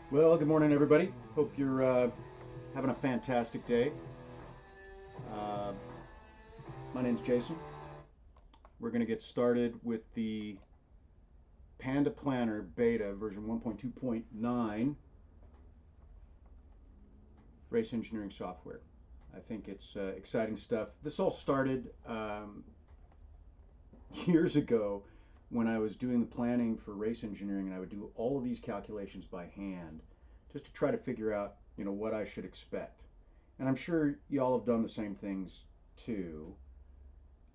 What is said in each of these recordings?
Well, good morning, everybody. Hope you're having a fantastic day. Uh, my name's Jason. We're going to get started with the PandaPlanner Beta version 1.2.9 race engineering software. I think it's exciting stuff. This all started years ago when I was doing the planning for race engineering, and I would do all of these calculations by hand just to try to figure out, what I should expect. And I'm sure y'all have done the same things too.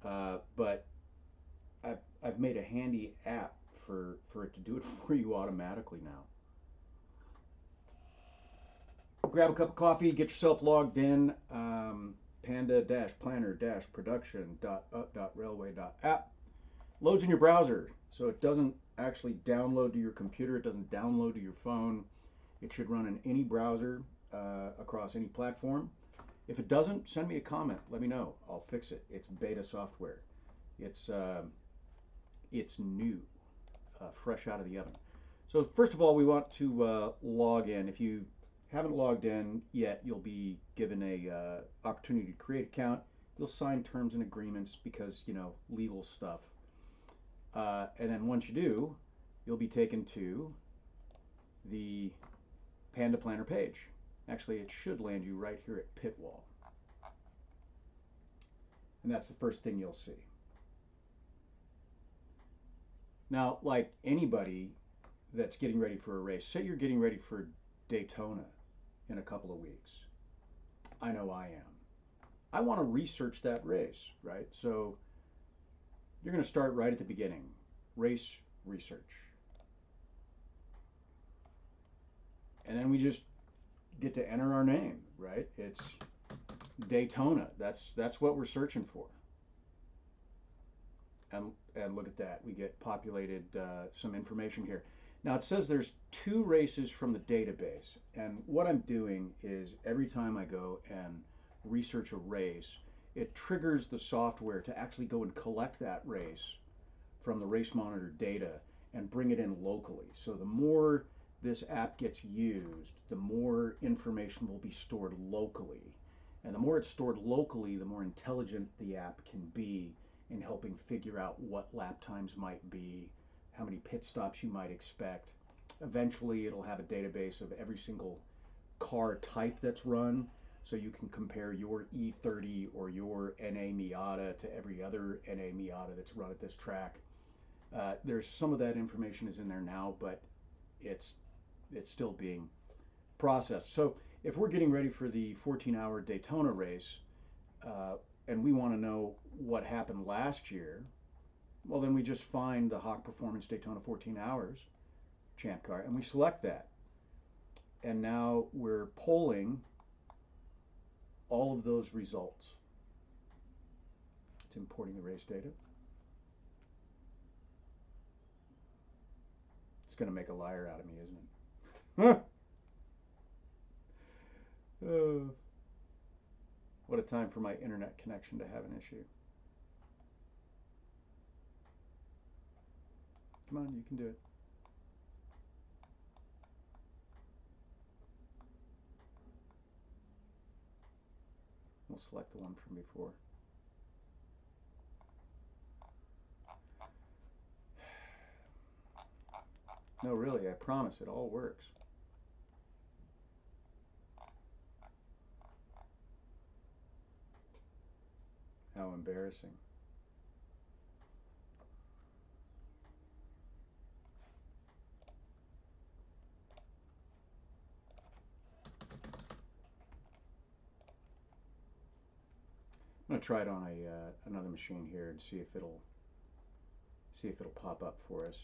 But I've made a handy app for it to do it for you automatically now. Grab a cup of coffee, get yourself logged in. Panda-planner-production.up.railway.app loads in your browser, so it doesn't actually download to your computer. It doesn't download to your phone. It should run in any browser across any platform. If it doesn't, send me a comment. Let me know. I'll fix it. It's beta software. It's uh, it's new, fresh out of the oven. So first of all, we want to log in. If you haven't logged in yet, you'll be given a opportunity to create an account. You'll sign terms and agreements because legal stuff. And then once you do, you'll be taken to the Panda Planner page. Actually, it should land you right here at Pitwall. And that's the first thing you'll see. Now, like anybody that's getting ready for a race, say you're getting ready for Daytona in a couple of weeks. I know I am. I want to research that race, right? So you're going to start right at the beginning. Race research. And then we just get to enter our name, right? It's Daytona. That's what we're searching for. And look at that. We get populated some information here. Now it says there's 2 races from the database. And what I'm doing is every time I go and research a race, it triggers the software to actually go and collect that race from the race monitor data and bring it in locally. So the more this app gets used, the more information will be stored locally. And the more it's stored locally, the more intelligent the app can be in helping figure out what lap times might be, how many pit stops you might expect. Eventually, it'll have a database of every single car type that's run, so you can compare your E30 or your NA Miata to every other NA Miata that's run at this track. There's some of that information is in there now, but it's still being processed. So if we're getting ready for the 14-hour Daytona race, and we want to know what happened last year, well, then we just find the Hawk Performance Daytona 14 Hours Champ Car and we select that. And now we're polling all of those results. It's importing the race data. It's going to make a liar out of me, isn't it? What a time for my internet connection to have an issue. Come on, you can do it. We'll select the one from before. No, really, I promise it all works. How embarrassing. I'm gonna try it on another machine here and see if it'll pop up for us.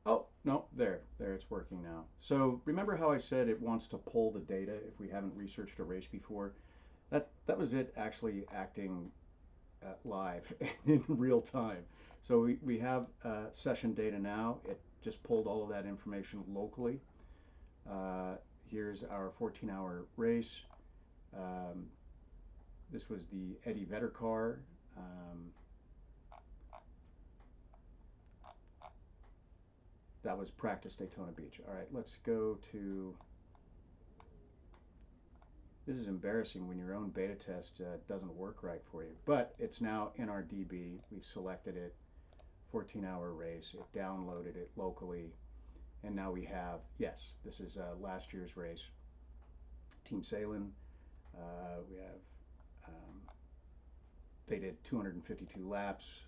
Oh, no, there it's working now. So remember how I said it wants to pull the data if we haven't researched a race before? That was it actually acting live in real time. So we have session data now. It just pulled all of that information locally. Here's our 14-hour race. Um, this was the Eddie Vedder car. that was practice Daytona Beach. All right, let's go to. This is embarrassing when your own beta test doesn't work right for you, but it's now in our DB. We've selected it, 14-hour race. It downloaded it locally, and now we have, yes, this is last year's race. Team Salem, we have, they did 252 laps,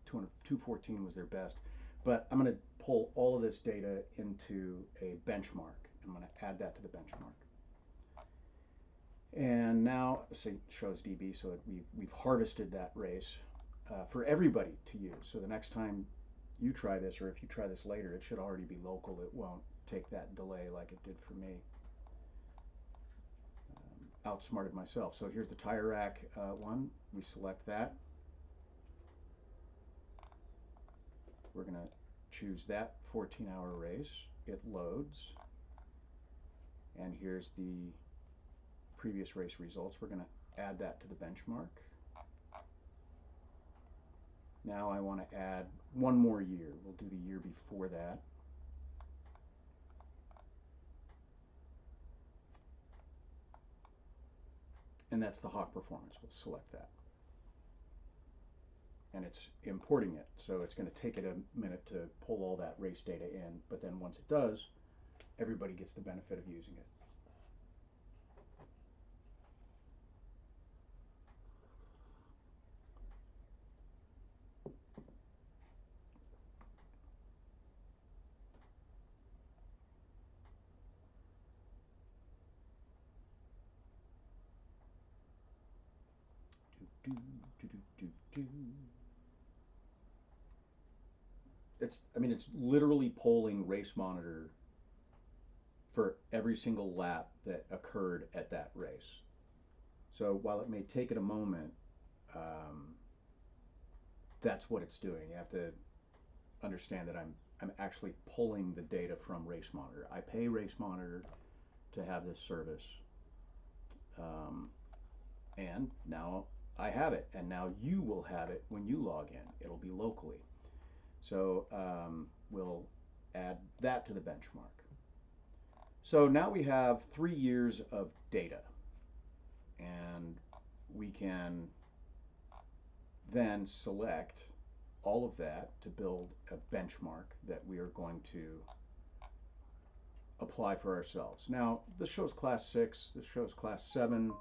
214 was their best, but I'm going to pull all of this data into a benchmark. I'm going to add that to the benchmark. And now, see, it shows DB, so we've harvested that race for everybody to use. So the next time you try this, or if you try this later, it should already be local. It won't take that delay like it did for me. Outsmarted myself. So here's the tire rack one. We select that. We're going to choose that 14-hour race. It loads. And here's the previous race results. We're going to add that to the benchmark. Now I want to add one more year. We'll do the year before that. And that's the Hawk Performance. We'll select that. And it's importing it, so it's going to take it a minute to pull all that race data in, but then once it does, everybody gets the benefit of using it. It's literally polling Race Monitor for every single lap that occurred at that race. So while it may take it a moment, that's what it's doing. You have to understand that I'm actually pulling the data from Race Monitor. I pay Race Monitor to have this service, and now I have it, and now you will have it when you log in. It'll be locally. So we'll add that to the benchmark. So now we have 3 years of data, and we can then select all of that to build a benchmark that we are going to apply for ourselves. Now, this shows class 6, this shows class 7.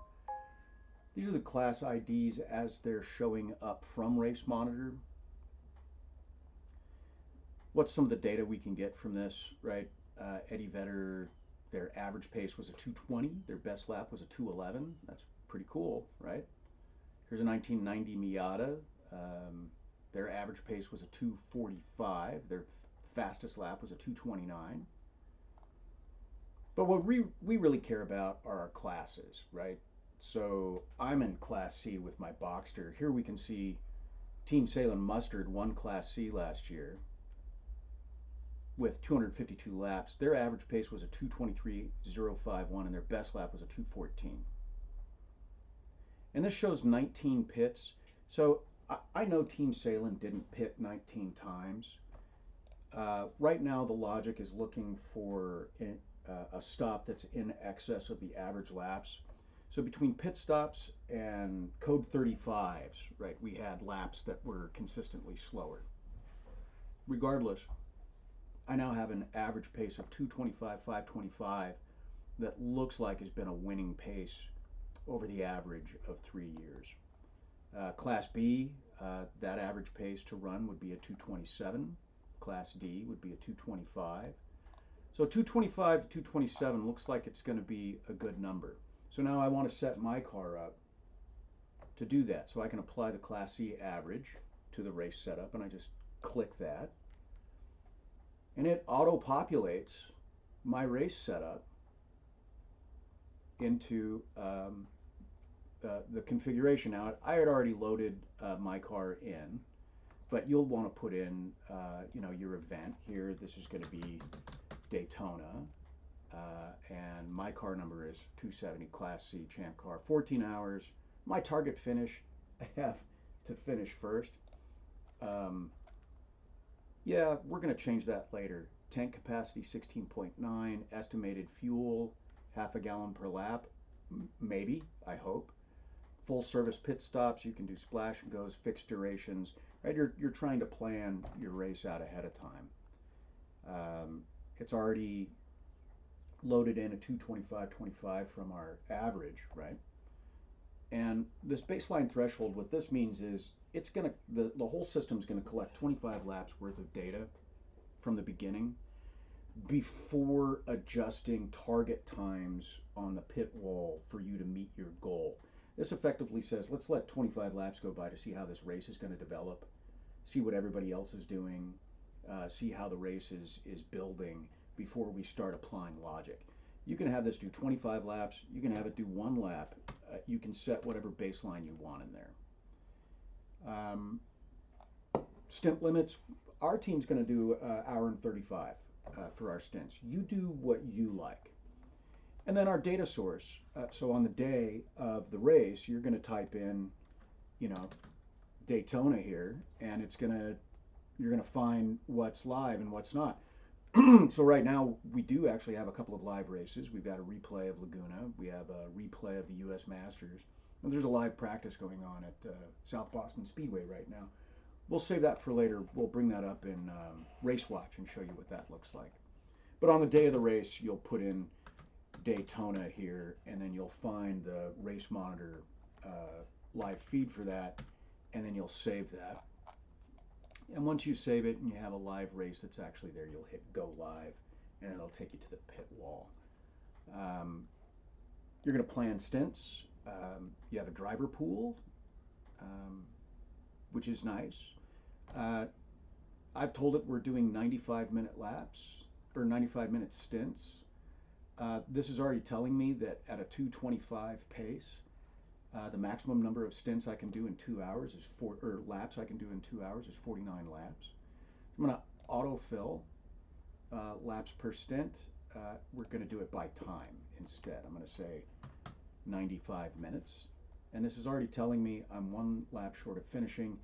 These are the class IDs as they're showing up from Race Monitor. What's some of the data we can get from this, right? Eddie Vedder, their average pace was a 2:20. Their best lap was a 2:11. That's pretty cool, right? Here's a 1990 Miata. Their average pace was a 2:45. Their fastest lap was a 2:29. But what we really care about are our classes, right? So I'm in Class C with my Boxster. Here we can see Team Salem Mustard won Class C last year with 252 laps. Their average pace was a 2:23.051, and their best lap was a 2:14. And this shows 19 pits. So I know Team Salem didn't pit 19 times. Right now, the logic is looking for a stop that's in excess of the average laps. So between pit stops and code 35s, right, we had laps that were consistently slower. Regardless, I now have an average pace of 2:25.525 that looks like has been a winning pace over the average of 3 years. Class B, that average pace to run would be a 2:27. Class D would be a 2:25. So 2:25 to 2:27 looks like it's going to be a good number. So now I want to set my car up to do that. So I can apply the Class C average to the race setup, and I just click that. And it auto-populates my race setup into the configuration. Now, I had already loaded my car in, but you'll want to put in your event here. This is going to be Daytona, and my car number is 270, Class C, Champ Car, 14 hours. My target finish, I have to finish first. Yeah, we're going to change that later. tank capacity 16.9, estimated fuel half a gallon per lap, maybe, I hope. Full service pit stops, you can do splash and goes, fixed durations, right? You're trying to plan your race out ahead of time. It's already loaded in a 225.25 from our average, right? And this baseline threshold, what this means is it's going to, the whole system's going to collect 25 laps worth of data from the beginning before adjusting target times on the pit wall for you to meet your goal. This effectively says, let's let 25 laps go by to see how this race is going to develop, see what everybody else is doing, see how the race is building before we start applying logic. You can have this do 25 laps, you can have it do 1 lap, you can set whatever baseline you want in there. Stint limits, our team's going to do hour and 35 for our stints. You do what you like. And then our data source. So on the day of the race, you're going to type in, you know, Daytona here, and you're going to find what's live and what's not. So right now we do actually have a couple of live races. We've got a replay of Laguna. We have a replay of the U.S. Masters. And there's a live practice going on at South Boston Speedway right now. We'll save that for later. We'll bring that up in Race Watch and show you what that looks like. But on the day of the race, you'll put in Daytona here, and then you'll find the race monitor live feed for that, and then you'll save that. And once you save it and you have a live race that's actually there, you'll hit go live, and it'll take you to the pit wall. You're going to plan stints. You have a driver pool, which is nice. I've told it we're doing 95-minute laps or 95-minute stints. This is already telling me that at a 225 pace, the maximum number of stints I can do in 2 hours is laps I can do in 2 hours is 49 laps. I'm going to autofill laps per stint. We're going to do it by time instead. I'm going to say 95 minutes. And this is already telling me I'm 1 lap short of finishing.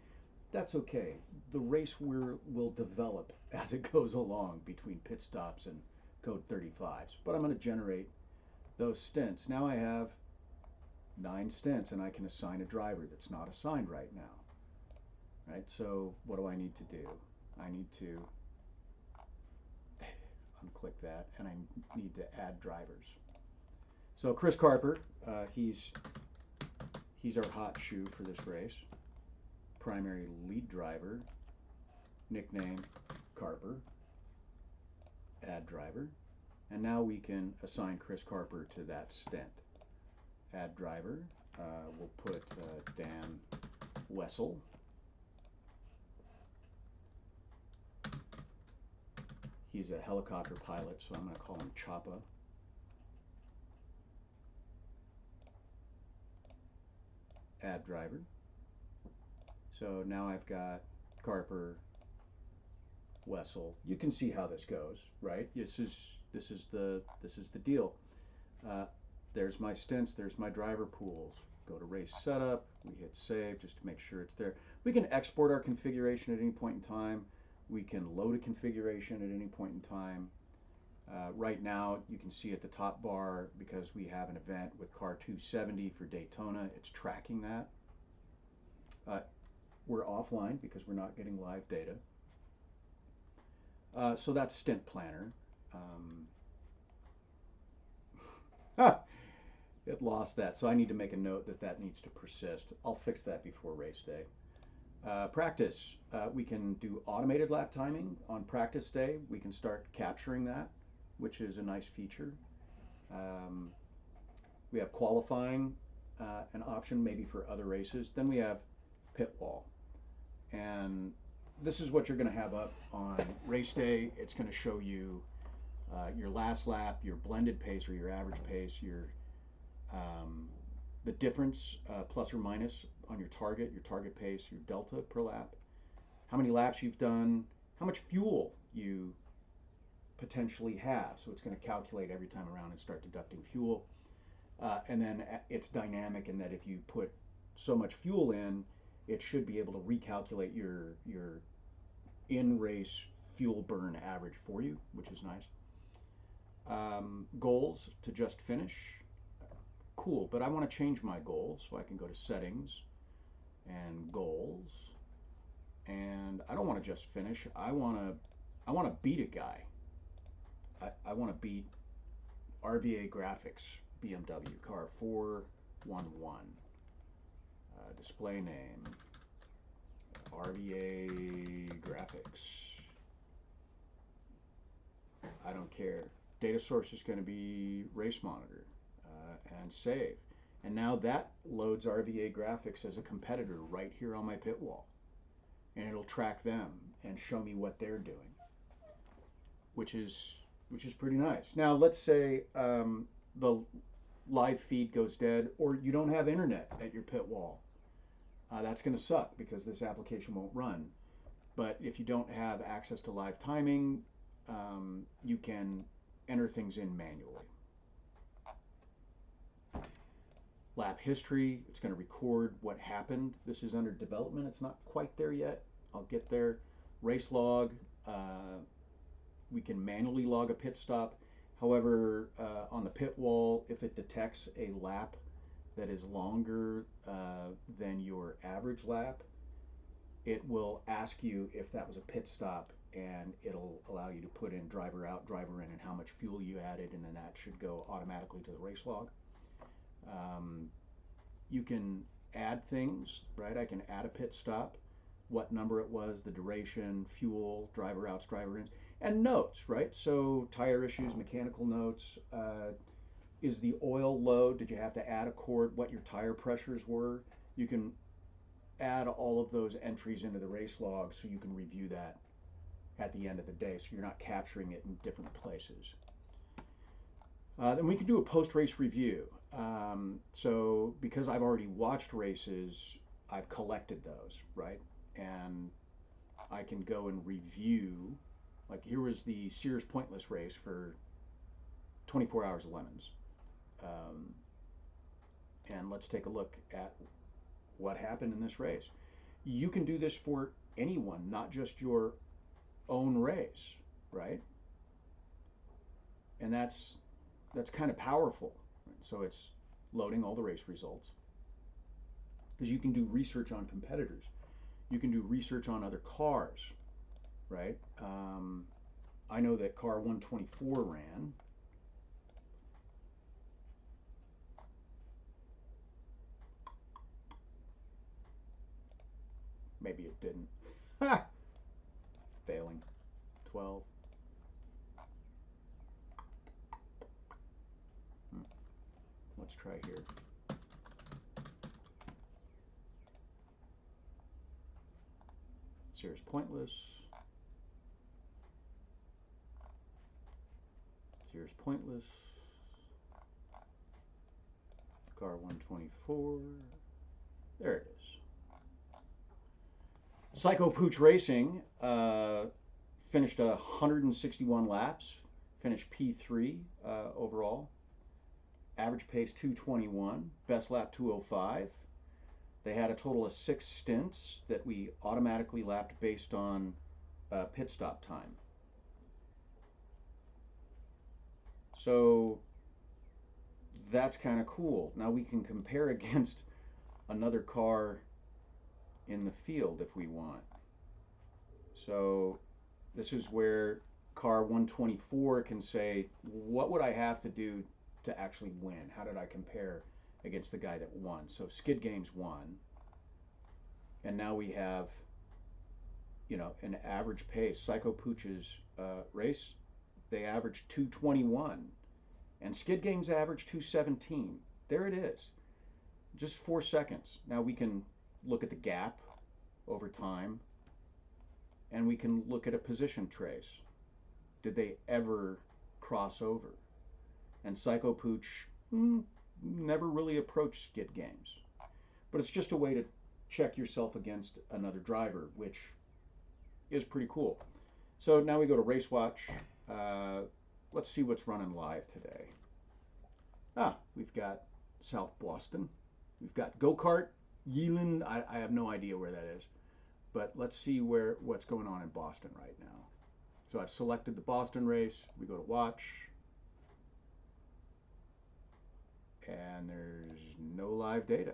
That's okay. The race will develop as it goes along between pit stops and code 35s. But I'm going to generate those stints. Now I have 9 stints, and I can assign a driver that's not assigned right now. Right? So what do I need to do? I need to unclick that, and I need to add drivers. So Chris Carper, he's our hot shoe for this race. Primary lead driver, nickname Carper. Add driver. And now we can assign Chris Carper to that stint. Add driver. We'll put Dan Wessel. He's a helicopter pilot, so I'm going to call him Choppa. Add driver. So now I've got Carper, Wessel. You can see how this goes, right? This is the deal. There's my stints. There's my driver pools. Go to race setup. We hit save just to make sure it's there. We can export our configuration at any point in time. We can load a configuration at any point in time. Right now, you can see at the top bar, because we have an event with car 270 for Daytona, it's tracking that. We're offline because we're not getting live data. So that's Stint Planner. It lost that, so I need to make a note that that needs to persist. I'll fix that before race day. Practice. We can do automated lap timing on practice day. We can start capturing that, which is a nice feature. We have qualifying, an option maybe for other races. Then we have pit wall. And this is what you're going to have up on race day. It's going to show you your last lap, your blended pace or your average pace, the difference plus or minus on your target pace, your delta per lap, how many laps you've done, how much fuel you potentially have. So it's going to calculate every time around and start deducting fuel. And then it's dynamic in that if you put so much fuel in, it should be able to recalculate your in-race fuel burn average for you, which is nice. Goals to just finish. Cool, but I want to change my goals, so I can go to settings and goals. And I don't want to just finish. I want to beat a guy. I want to beat RVA Graphics BMW car 411. Display name RVA Graphics. I don't care. Data source is going to be Race Monitor, and save. And now that loads RVA Graphics as a competitor right here on my pit wall. And it'll track them and show me what they're doing, which is pretty nice. Now let's say the live feed goes dead, or you don't have internet at your pit wall. That's going to suck because this application won't run. But if you don't have access to live timing, you can enter things in manually. Lap history, it's going to record what happened. This is under development. It's not quite there yet. I'll get there. Race log, we can manually log a pit stop. However, on the pit wall, if it detects a lap that is longer than your average lap, it will ask you if that was a pit stop, and it'll allow you to put in driver out, driver in, and how much fuel you added, and then that should go automatically to the race log. You can add things, right? I can add a pit stop, what number it was, the duration, fuel, driver outs, driver ins, and notes, right? So tire issues, mechanical notes, is the oil low? Did you have to add a quart? What your tire pressures were? You can add all of those entries into the race log so you can review that at the end of the day, so you're not capturing it in different places. Then we can do a post-race review. So because I've already watched races, I've collected those, right? And I can go and review, like here was the Sears Pointless race for 24 Hours of Lemons. And let's take a look at what happened in this race. You can do this for anyone, not just your own race, right? And that's kind of powerful. So it's loading all the race results, because you can do research on competitors. You can do research on other cars, right? I know that car 124 ran. Maybe it didn't. Ha! Failing. 12. Let's try here. Series Pointless. Series Pointless. Car 124. There it is. Psycho Pooch Racing finished 161 laps, finished P3 overall. Average pace 221, best lap 205. They had a total of 6 stints that we automatically lapped based on pit stop time. So that's kind of cool. Now we can compare against another car in the field if we want. So this is where car 124 can say, what would I have to do to actually win? How did I compare against the guy that won? So Skid Games won, and now we have, you know, an average pace. Psycho Pooch's race, they averaged 221, and Skid Games averaged 217. There it is, just 4 seconds. Now we can look at the gap over time, and we can look at a position trace. Did they ever cross over? And Psycho Pooch never really approached Skid Games. But it's just a way to check yourself against another driver, which is pretty cool. So now we go to Race Watch. Let's see what's running live today. We've got South Boston. We've got Go-Kart, Yeelan. I have no idea where that is. But let's see what's going on in Boston right now. So I've selected the Boston race. We go to watch, and there's no live data.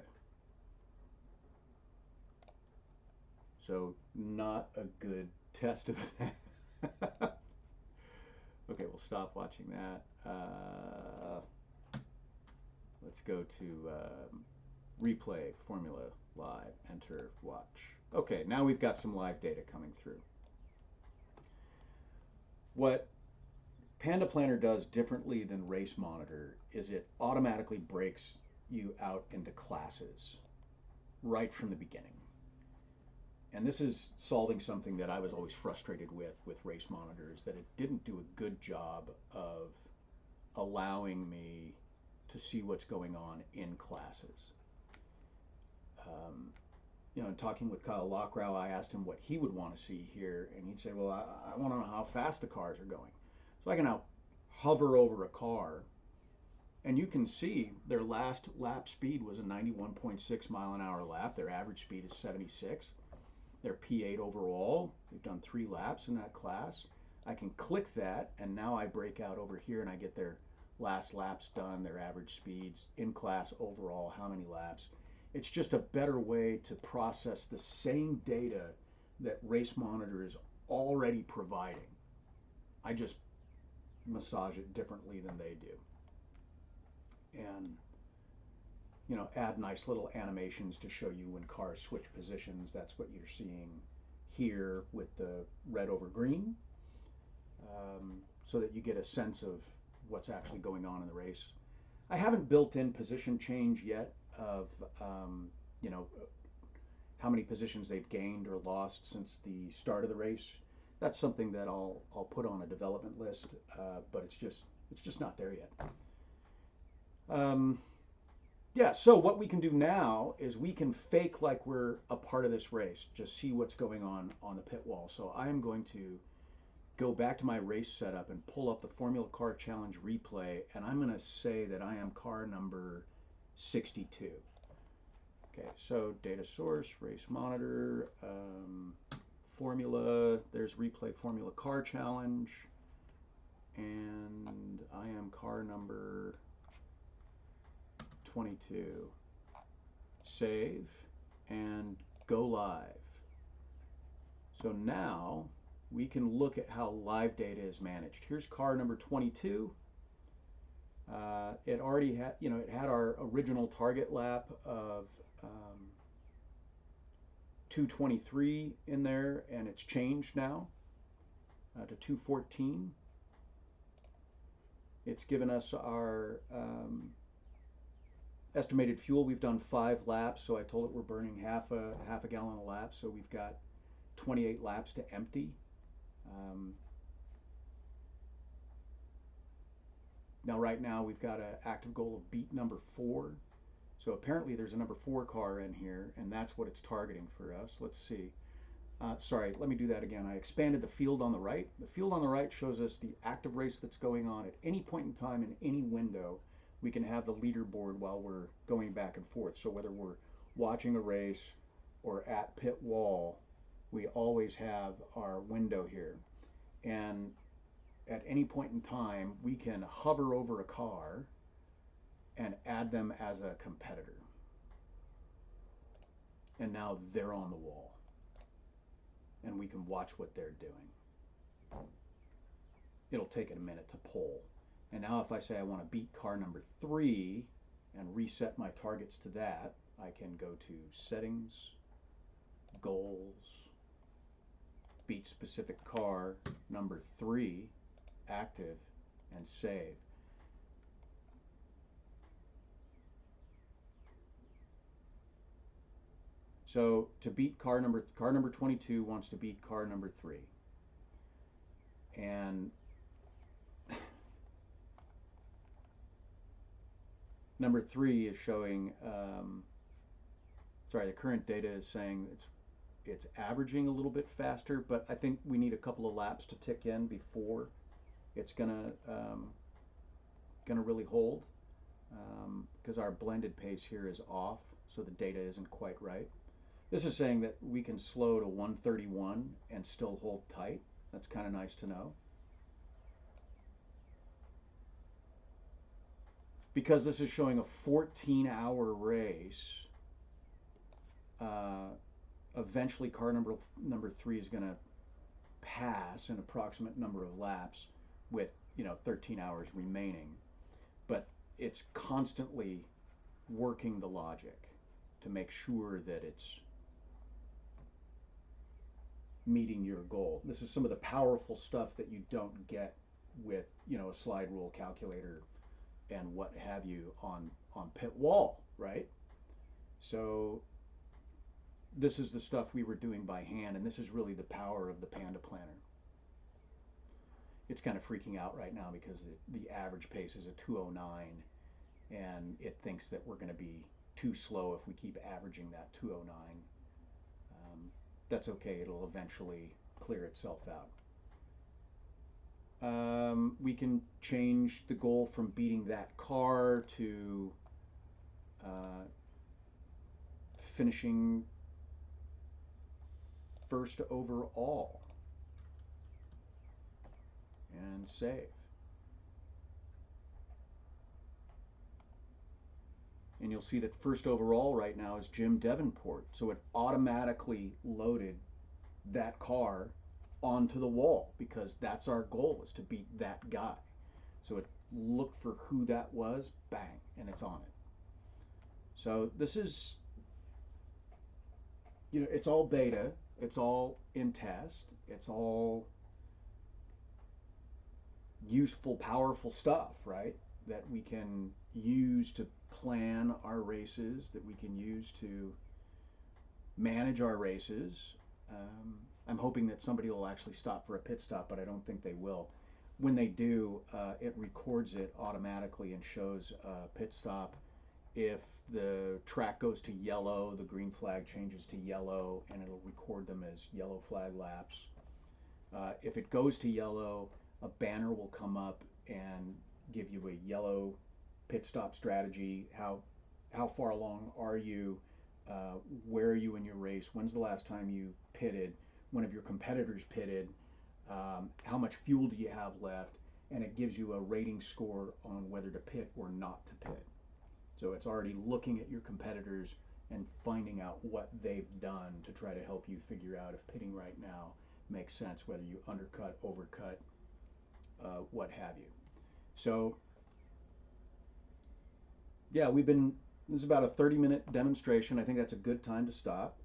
So not a good test of that. Okay, we'll stop watching that. Let's go to replay, formula, live, enter, watch. Okay, now we've got some live data coming through. What PandaPlanner does differently than Race Monitor is it automatically breaks you out into classes right from the beginning. And this is solving something that I was always frustrated with Race Monitors, that it didn't do a good job of allowing me to see what's going on in classes. You know, in talking with Kyle Lockrow, I asked him what he would want to see here, and he'd say, well, I want to know how fast the cars are going. So I can now hover over a car, and you can see their last lap speed was a 91.6 mile an hour lap. Their average speed is 76. Their P8 overall, they've done 3 laps in that class. I can click that, and now I break out over here, and I get their last laps done, their average speeds, in class overall, how many laps. It's just a better way to process the same data that Race Monitor is already providing. I just massage it differently than they do. And, you know, add nice little animations to show you when cars switch positions. That's what you're seeing here with the red over green, so that you get a sense of what's actually going on in the race. I haven't built in position change yet of, you know, how many positions they've gained or lost since the start of the race. That's something that I'll put on a development list, but it's just not there yet. Yeah, so what we can do now is we can fake like we're a part of this race, just see what's going on the pit wall. So I am going to go back to my race setup and pull up the Formula Car Challenge replay, and I'm going to say that I am car number 62. Okay, so data source, race monitor, formula, there's replay Formula Car Challenge, and I am car number 22. Save and go live. So now we can look at how live data is managed. Here's car number 22. It already had, you know, it had our original target lap of 2:23 in there, and it's changed now to 2:14. It's given us our estimated fuel. We've done 5 laps, so I told it we're burning half a gallon a lap, so we've got 28 laps to empty. Now right now we've got an active goal of beat number 4. So apparently there's a number 4 car in here, and that's what it's targeting for us. Let's see. Sorry, let me do that again. I expanded the field on the right. The field on the right shows us the active race that's going on at any point in time in any window. We can have the leaderboard while we're going back and forth. So whether we're watching a race or at pit wall, we always have our window here. And at any point in time, we can hover over a car and add them as a competitor. And now they're on the wall, and we can watch what they're doing. It'll take it a minute to pull. And now if I say I want to beat car number 3 and reset my targets to that, I can go to settings, goals, beat specific car, number 3, active, and save. So to beat car number 22 wants to beat car number 3. And number 3 is showing, sorry, the current data is saying it's averaging a little bit faster, but I think we need a couple of laps to tick in before it's gonna really hold, because our blended pace here is off, so the data isn't quite right. This is saying that we can slow to 131 and still hold tight, That's kind of nice to know. Because this is showing a 14-hour race, uh, eventually car number 3 is going to pass an approximate number of laps with 13 hours remaining, but it's constantly working the logic to make sure that it's meeting your goal. This is some of the powerful stuff that you don't get with a slide rule calculator and what have you on pit wall, right? So this is the stuff we were doing by hand, and this is really the power of the PandaPlanner. It's kind of freaking out right now because the average pace is a 209, and it thinks that we're going to be too slow if we keep averaging that 209. That's okay, it'll eventually clear itself out. We can change the goal from beating that car to finishing first overall, and save. And you'll see that first overall right now is Jim Davenport, so it automatically loaded that car onto the wall because that's our goal, is to beat that guy. So it looked for who that was, bang, and it's on it. So this is, it's all beta, it's all in test, it's all useful, powerful stuff, right? That we can use to plan our races, that we can use to manage our races. I'm hoping that somebody will actually stop for a pit stop, but I don't think they will. When they do, it records it automatically and shows a pit stop. If the track goes to yellow, the green flag changes to yellow, and it'll record them as yellow flag laps. If it goes to yellow, a banner will come up and give you a yellow pit stop strategy. How far along are you? Where are you in your race? When's the last time you pitted? When have your competitors pitted? How much fuel do you have left? And it gives you a rating score on whether to pit or not to pit. So it's already looking at your competitors and finding out what they've done to try to help you figure out if pitting right now makes sense, whether you undercut, overcut, what have you. So yeah, this is about a 30-minute demonstration. I think that's a good time to stop.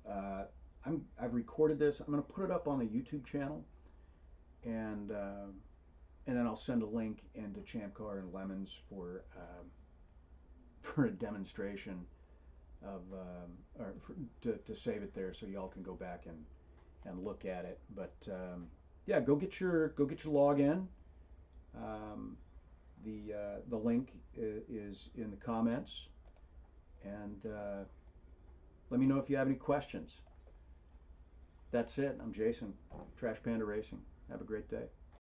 I've recorded this. I'm going to put it up on the YouTube channel, and then I'll send a link into Champ Car and Lemons for a demonstration of to save it there, so y'all can go back and look at it. But yeah, go get your login. The link is in the comments, and let me know if you have any questions. That's it. I'm Jason, Trash Panda Racing. Have a great day.